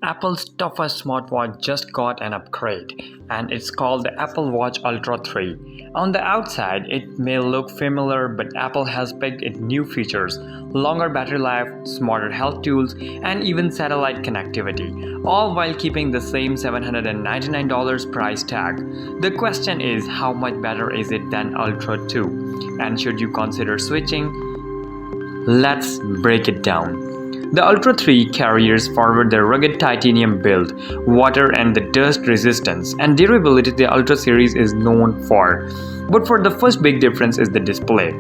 Apple's toughest smartwatch just got an upgrade, and it's called the Apple Watch Ultra 3. On the outside, it may look familiar, but Apple has picked its new features: longer battery life, smarter health tools, and even satellite connectivity, all while keeping the same $799 price tag. The question is, how much better is it than Ultra 2? And should you consider switching? Let's break it down. The Ultra 3 carries forward the rugged titanium build, water and the dust resistance, and durability the Ultra series is known for. But for the first big difference is the display.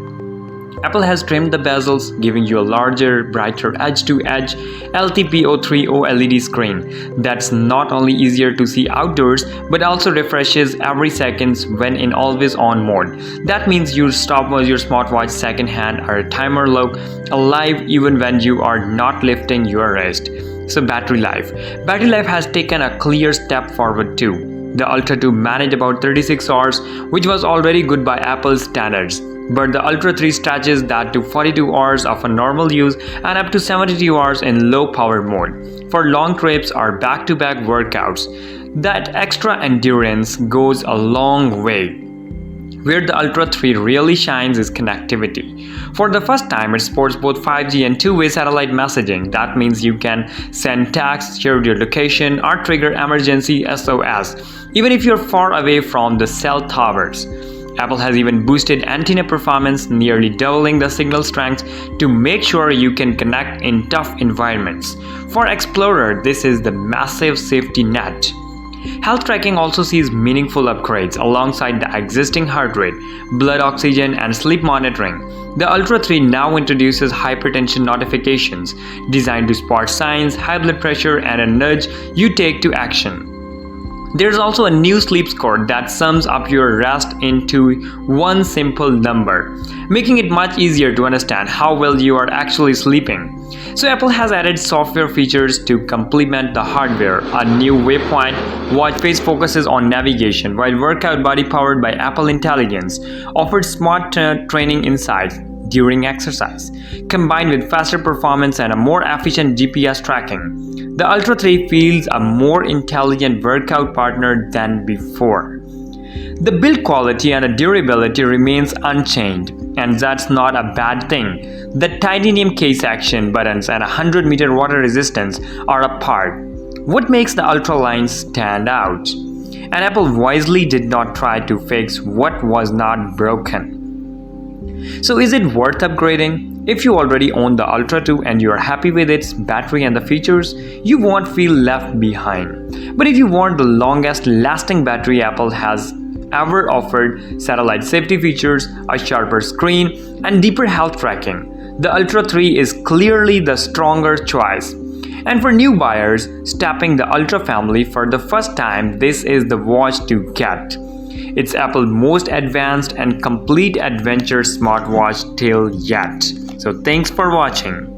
Apple has trimmed the bezels, giving you a larger, brighter edge-to-edge LTPO3 OLED screen that's not only easier to see outdoors but also refreshes every second when in always-on mode. That means your stopwatch, your smartwatch second-hand, or a timer look alive even when you are not lifting your wrist. So battery life. Battery life has taken a clear step forward too. The Ultra 2 managed about 36 hours, which was already good by Apple's standards. But the Ultra 3 stretches that to 42 hours of a normal use and up to 72 hours in low power mode for long trips or back-to-back workouts. That extra endurance goes a long way. Where the Ultra 3 really shines is connectivity. For the first time, it supports both 5G and two-way satellite messaging. That means you can send texts, share your location, or trigger emergency SOS, even if you're far away from the cell towers. Apple has even boosted antenna performance, nearly doubling the signal strength to make sure you can connect in tough environments. For Explorer, this is the massive safety net. Health tracking also sees meaningful upgrades alongside the existing heart rate, blood oxygen, and sleep monitoring. The Ultra 3 now introduces hypertension notifications designed to spot signs, high blood pressure, and a nudge you take to action. There's also a new sleep score that sums up your rest into one simple number, making it much easier to understand how well you are actually sleeping. So Apple has added software features to complement the hardware. A new Waypoint watch face focuses on navigation, while Workout Body, powered by Apple Intelligence, offers smart training insights during exercise, combined with faster performance and a more efficient GPS tracking. The Ultra 3 feels a more intelligent workout partner than before. The build quality and the durability remains unchanged, and that's not a bad thing. The titanium case action buttons and 100-meter water resistance are a part. What makes the Ultra line stand out? And Apple wisely did not try to fix what was not broken. So is it worth upgrading? If you already own the Ultra 2 and you are happy with its battery and the features, you won't feel left behind. But if you want the longest lasting battery Apple has ever offered, satellite safety features, a sharper screen, and deeper health tracking, the Ultra 3 is clearly the stronger choice. And for new buyers stepping the Ultra family for the first time, this is the watch to get. It's Apple's most advanced and complete adventure smartwatch till yet. So thanks for watching.